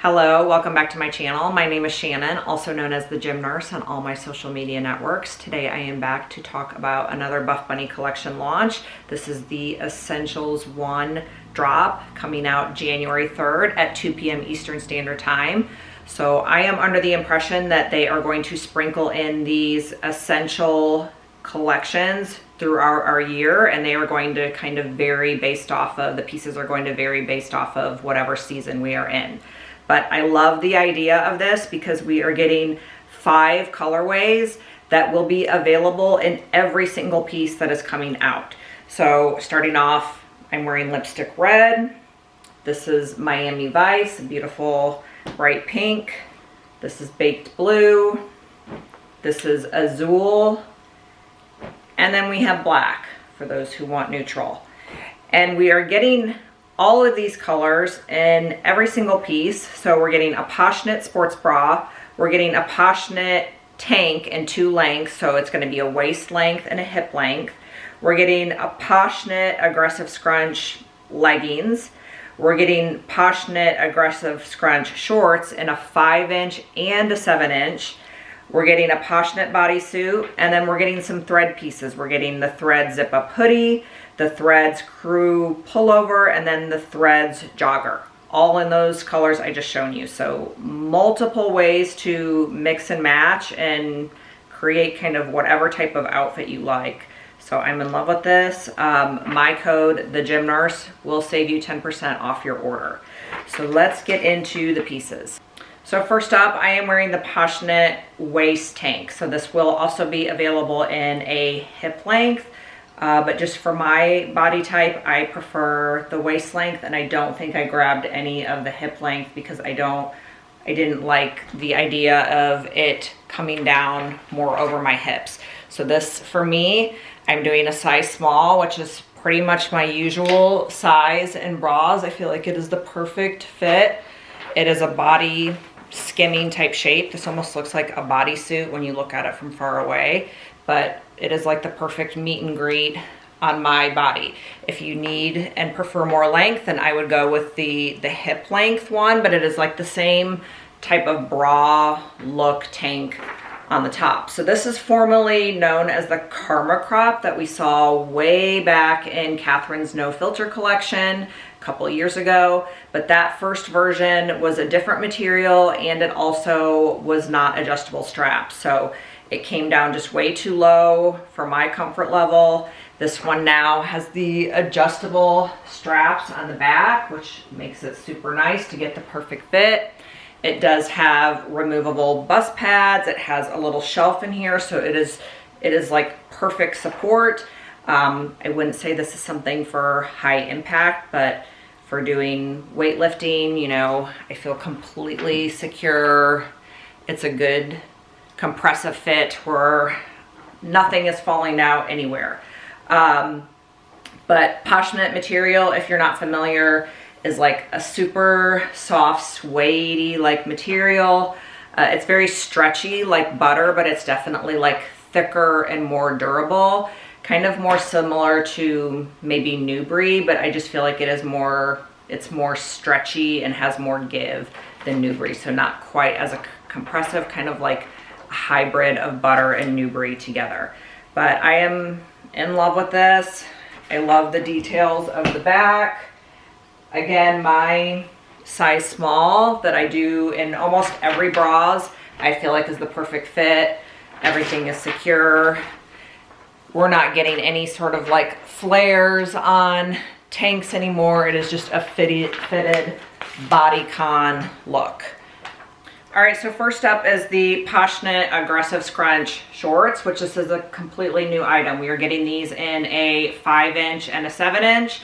Hello, welcome back to my channel. My name is Shannon, also known as the Gym Nurse on all my social media networks. Today I am back to talk about another BuffBunny collection launch. This is the Essentials 1 drop coming out January 3rd at 2 p.m. Eastern Standard Time. So I am under the impression that they are going to sprinkle in these essential collections throughout our year, and they are going to kind of vary based off of, the pieces are going to vary based off of whatever season we are in. But I love the idea of this because we are getting 5 colorways that will be available in every single piece that is coming out. So starting off, I'm wearing lipstick red. This is Miami Vice, beautiful bright pink. This is baked blue. This is azul. And then we have black for those who want neutral. And we are getting all of these colors in every single piece. So we're getting a Poshknit Sports Bra. We're getting a Poshknit tank in 2 lengths. So it's gonna be a waist length and a hip length. We're getting a Poshknit Aggressive Scrunch Leggings. We're getting Poshknit Aggressive Scrunch Shorts in a 5-inch and a 7-inch. We're getting a Poshknit bodysuit, and then we're getting some thread pieces. We're getting the thread zip-up hoodie, the threads crew pullover, and then the threads jogger. All in those colors I just shown you. So multiple ways to mix and match and create kind of whatever type of outfit you like. So I'm in love with this. My code, the Gym Nurse, will save you 10% off your order. So let's get into the pieces. So first up, I am wearing the Poshknit waist tank. So this will also be available in a hip length, but just for my body type, I prefer the waist length, and I don't think I grabbed any of the hip length because I didn't like the idea of it coming down more over my hips. So this, for me, I'm doing a size small, which is pretty much my usual size in bras. I feel like it is the perfect fit. It is a body skimming type shape. This almost looks like a bodysuit when you look at it from far away, but it is like the perfect meet and greet on my body. If you need and prefer more length, then I would go with the hip length one, but it is like the same type of bra look tank on the top. So this is formerly known as the Karma Crop that we saw way back in Catherine's No Filter collection a couple of years ago, but that first version was a different material, and it also was not adjustable straps. So it came down just way too low for my comfort level. This one now has the adjustable straps on the back, which makes it super nice to get the perfect fit. It does have removable bust pads. It has a little shelf in here, so it is like perfect support. I wouldn't say this is something for high impact, but for doing weightlifting, you know, I feel completely secure. It's a good compressive fit where nothing is falling out anywhere. But Poshknit material, if you're not familiar, is like a super soft, suede-y like material. It's very stretchy like butter, but it's definitely like thicker and more durable. Kind of more similar to maybe Nubri, but I just feel like it's more stretchy and has more give than Nubri. So not quite as a compressive, kind of like a hybrid of butter and Nubri together. But I am in love with this. I love the details of the back. Again, my size small that I do in almost every bras, I feel like is the perfect fit. Everything is secure. We're not getting any sort of like flares on tanks anymore. It is just a fitted bodycon look. All right, so first up is the Poshknit Aggressive Scrunch Shorts, which this is a completely new item. We are getting these in a 5-inch and a 7-inch.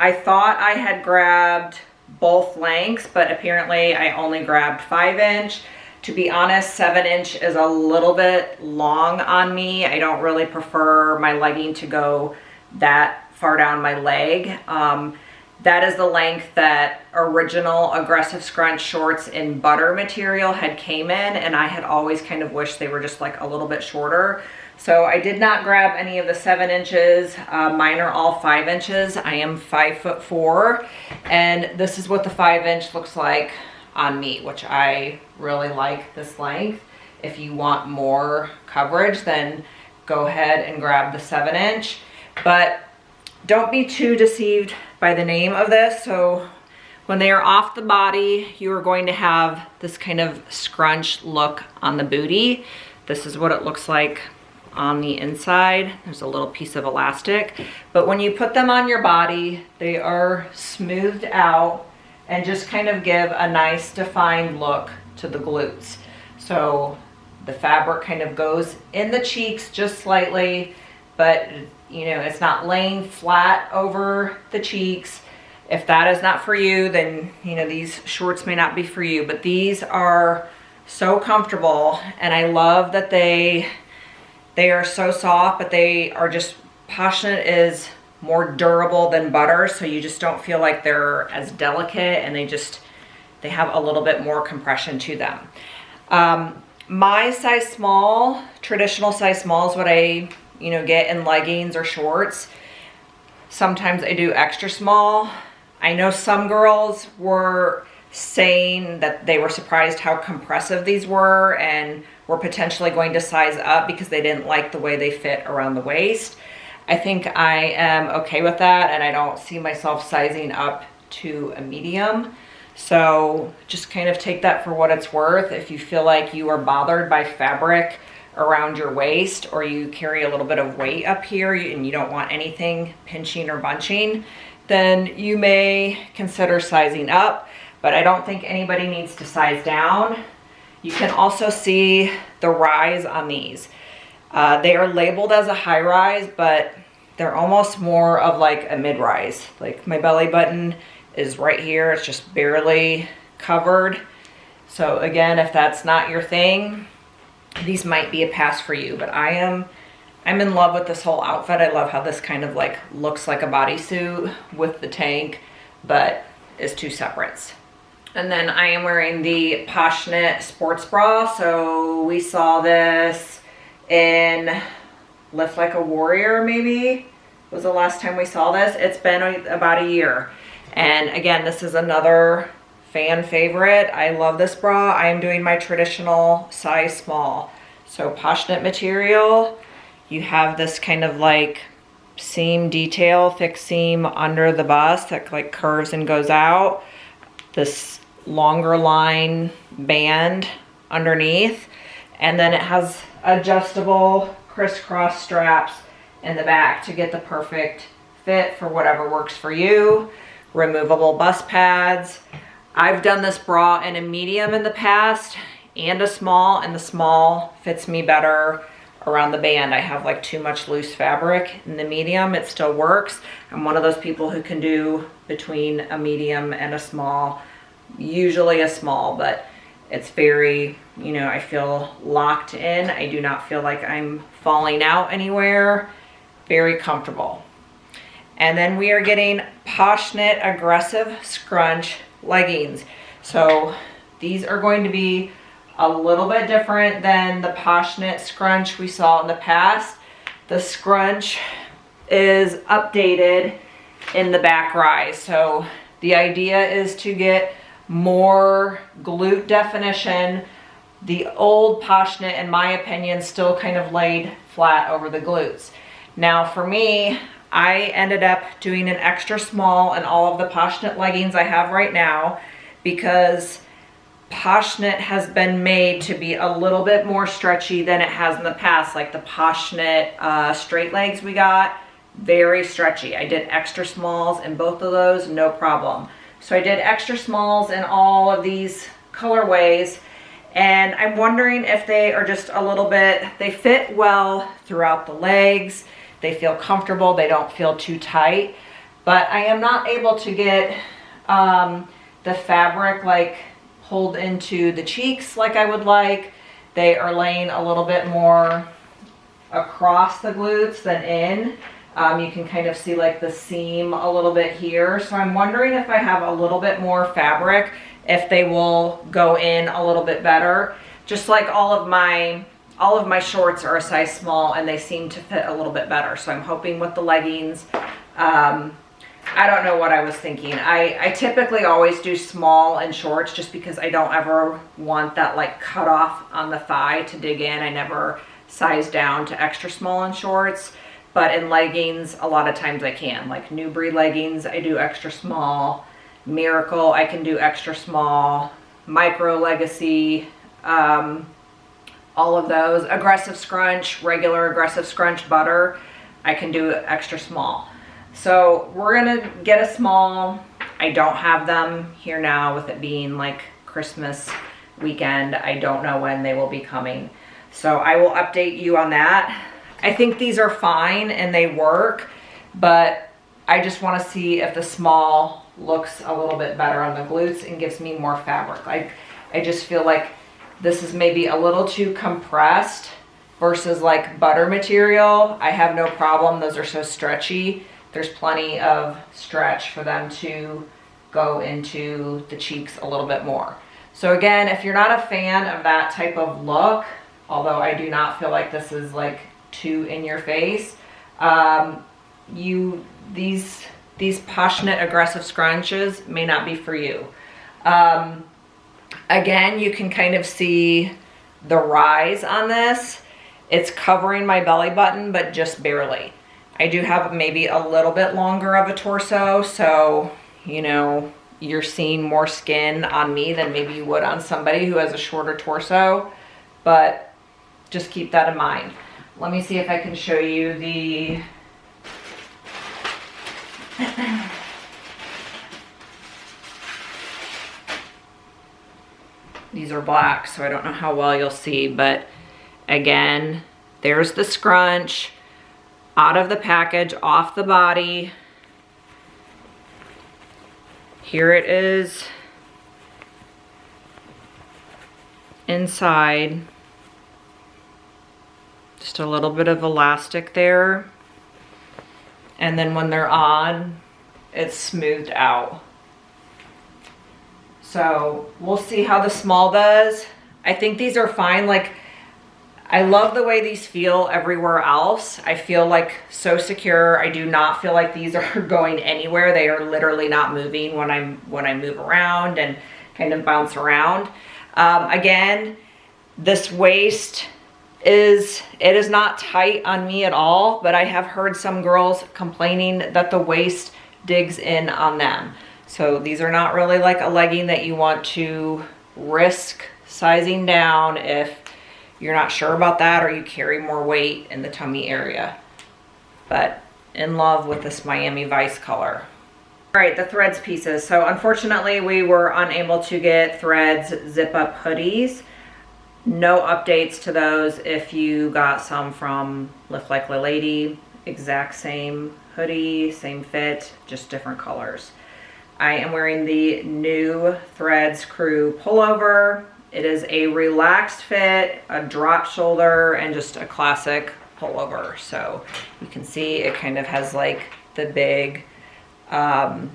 I thought I had grabbed both lengths, but apparently I only grabbed 5-inch. To be honest, 7-inch is a little bit long on me. I don't really prefer my legging to go that far down my leg. That is the length that original Aggressive Scrunch shorts in butter material had came in, and I had always kind of wished they were just like a little bit shorter. So I did not grab any of the 7 inches. Mine are all 5 inches. I am 5'4", and this is what the 5-inch looks like on me, which I really like this length. If you want more coverage, then go ahead and grab the 7-inch. But don't be too deceived by the name of this. So when they are off the body, you are going to have this kind of scrunch look on the booty. This is what it looks like on the inside. There's a little piece of elastic, but when you put them on your body, they are smoothed out and just kind of give a nice defined look to the glutes. So the fabric kind of goes in the cheeks just slightly, but you know, it's not laying flat over the cheeks. If that is not for you, then you know, these shorts may not be for you, but these are so comfortable, and I love that they are so soft, but they are just, Poshknit is more durable than butter, so you just don't feel like they're as delicate, and they have a little bit more compression to them. My size small, traditional size small is what I, you know, get in leggings or shorts. Sometimes I do extra small. I know some girls were saying that they were surprised how compressive these were and were potentially going to size up because they didn't like the way they fit around the waist. I think I am okay with that, and I don't see myself sizing up to a medium. So just kind of take that for what it's worth. If you feel like you are bothered by fabric around your waist, or you carry a little bit of weight up here and you don't want anything pinching or bunching, then you may consider sizing up, but I don't think anybody needs to size down. You can also see the rise on these. They are labeled as a high rise, but they're almost more of like a mid-rise. Like my belly button is right here, it's just barely covered. So again, if that's not your thing, these might be a pass for you, but I'm in love with this whole outfit. I love how this kind of like looks like a bodysuit with the tank, but is two separates. And then I am wearing the Poshknit Sports Bra. So we saw this in Lift Like a Warrior, maybe was the last time we saw this. It's been about a year. And again, this is another fan favorite. I love this bra. I am doing my traditional size small. So Poshknit material, you have this kind of like seam detail, thick seam under the bust that like curves and goes out. This longer line band underneath, and then it has adjustable crisscross straps in the back to get the perfect fit for whatever works for you. Removable bust pads. I've done this bra in a medium in the past and a small, and the small fits me better around the band. I have like too much loose fabric. In the medium, it still works. I'm one of those people who can do between a medium and a small, usually a small, but it's very, you know, I feel locked in. I do not feel like I'm falling out anywhere. Very comfortable. And then we are getting Poshknit Aggressive Scrunch Leggings. So these are going to be a little bit different than the Poshknit Scrunch we saw in the past. The scrunch is updated in the back rise. So the idea is to get more glute definition. The old Poshknit, in my opinion, still kind of laid flat over the glutes. Now for me, I ended up doing an extra small in all of the Poshknit leggings I have right now, because Poshknit has been made to be a little bit more stretchy than it has in the past. Like the Poshknit straight legs we got, very stretchy. I did extra smalls in both of those, no problem. So I did extra smalls in all of these colorways, and I'm wondering if they are just a little bit, they fit well throughout the legs. They feel comfortable, they don't feel too tight, but I am not able to get the fabric like pulled into the cheeks like I would like. They are laying a little bit more across the glutes than in. You can kind of see like the seam a little bit here. So I'm wondering if I have a little bit more fabric, if they will go in a little bit better. Just like all of my shorts are a size small and they seem to fit a little bit better. So I'm hoping with the leggings, I don't know what I was thinking. I typically always do small in shorts just because I don't ever want that like cut off on the thigh to dig in. I never size down to extra small in shorts, but in leggings, a lot of times I can. Like Newbury leggings, I do extra small. Miracle, I can do extra small. Micro Legacy, all of those. Aggressive Scrunch, regular Aggressive Scrunch Butter, I can do extra small. So we're gonna get a small. I don't have them here now with it being like Christmas weekend. I don't know when they will be coming. So I will update you on that. I think these are fine and they work, but I just wanna see if the small looks a little bit better on the glutes and gives me more fabric. I just feel like this is maybe a little too compressed versus like butter material. I have no problem, those are so stretchy. There's plenty of stretch for them to go into the cheeks a little bit more. So again, if you're not a fan of that type of look, although I do not feel like this is like too in your face, these Poshknit aggressive scrunches may not be for you. Again, you can kind of see the rise on this. It's covering my belly button, but just barely. I do have maybe a little bit longer of a torso, so, you know, you're seeing more skin on me than maybe you would on somebody who has a shorter torso, but just keep that in mind. Let me see if I can show you the these are black, so I don't know how well you'll see, but again, there's the scrunch out of the package, off the body. Here it is inside. Just a little bit of elastic there. And then when they're on, it's smoothed out. So we'll see how the small does. I think these are fine. Like, I love the way these feel everywhere else. I feel like so secure. I do not feel like these are going anywhere. They are literally not moving when I move around and kind of bounce around. Again, this waist is not tight on me at all, but I have heard some girls complaining that the waist digs in on them. So these are not really like a legging that you want to risk sizing down if you're not sure about that or you carry more weight in the tummy area. But in love with this Miami Vice color. All right, the threads pieces. So unfortunately we were unable to get threads zip up hoodies. No updates to those if you got some from Lift Like a Lady. Exact same hoodie, same fit, just different colors. I am wearing the new Threads Crew pullover. It is a relaxed fit, a drop shoulder, and just a classic pullover. So you can see it kind of has like the big kind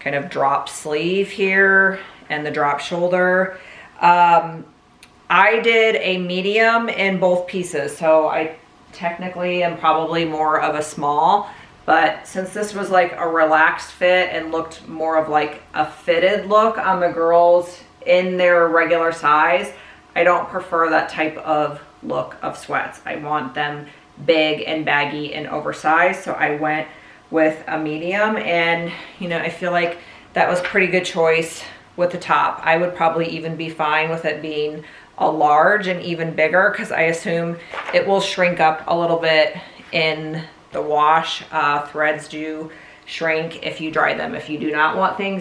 of drop sleeve here and the drop shoulder. I did a medium in both pieces, so I technically am probably more of a small, but since this was like a relaxed fit and looked more of like a fitted look on the girls in their regular size, I don't prefer that type of look of sweats. I want them big and baggy and oversized, so I went with a medium, and you know, I feel like that was a pretty good choice with the top. I would probably even be fine with it being a large and even bigger, because I assume it will shrink up a little bit in the wash. Threads do shrink if you dry them. If you do not want them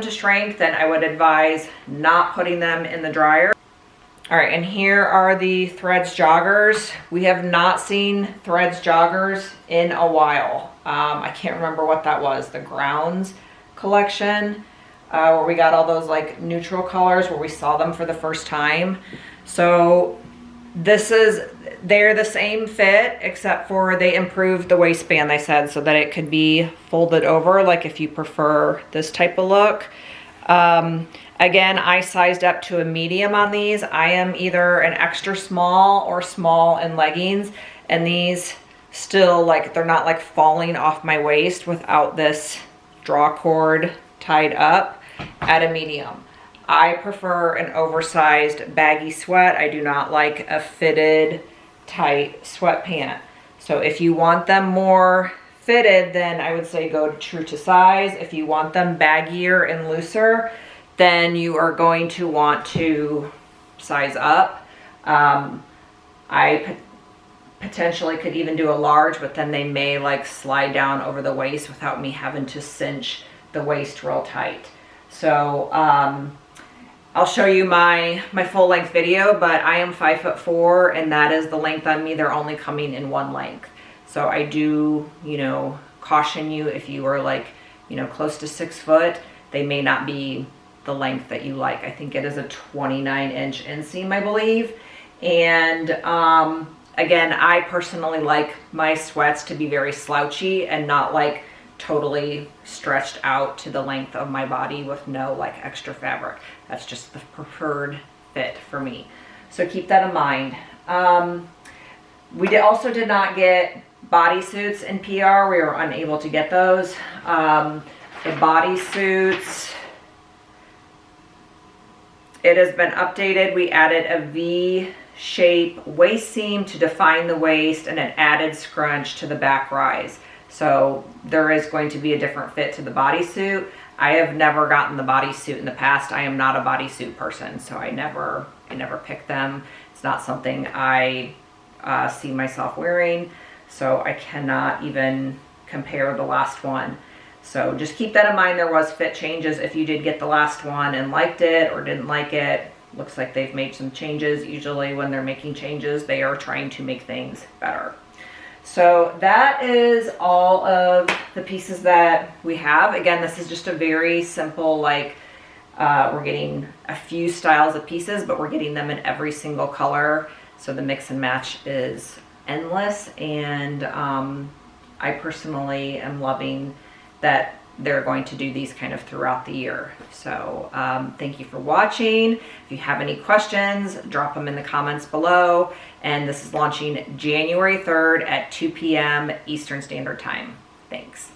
to shrink, then I would advise not putting them in the dryer. All right, and here are the Threads joggers. We have not seen Threads joggers in a while. I can't remember what that was, the Grounds collection, where we got all those like neutral colors where we saw them for the first time. So they're the same fit, except for they improved the waistband, they said, so that it could be folded over, like if you prefer this type of look. Again, I sized up to a medium on these. I am either an extra small or small in leggings, and these still like, they're not like falling off my waist without this draw cord tied up, at a medium. I prefer an oversized baggy sweat. I do not like a fitted tight sweatpant. So if you want them more fitted, then I would say go true to size. If you want them baggier and looser, then you are going to want to size up. I potentially could even do a large, but then they may like slide down over the waist without me having to cinch the waist real tight. So I'll show you my full length video, but I am 5'4", and that is the length on me. They're only coming in one length. So I do, you know, caution you if you are like, you know, close to 6 foot, they may not be the length that you like. I think it is a 29-inch inseam, I believe. And again, I personally like my sweats to be very slouchy and not like totally stretched out to the length of my body with no like extra fabric. That's just the preferred fit for me. So keep that in mind. We also did not get bodysuits in PR. We were unable to get those. The bodysuits, it has been updated. We added a V-shape waist seam to define the waist and an added scrunch to the back rise. So there is going to be a different fit to the bodysuit. I have never gotten the bodysuit in the past. I am not a bodysuit person, so I never pick them. It's not something I see myself wearing, so I cannot even compare the last one. So just keep that in mind. There was fit changes if you did get the last one and liked it or didn't like it. Looks like they've made some changes. Usually when they're making changes, they are trying to make things better. So that is all of the pieces that we have. Again, this is just a very simple, like, we're getting a few styles of pieces, but we're getting them in every single color. So the mix and match is endless. And I personally am loving that they're going to do these kind of throughout the year. So thank you for watching. If you have any questions, drop them in the comments below. And this is launching January 3rd at 2 p.m. Eastern Standard Time. Thanks.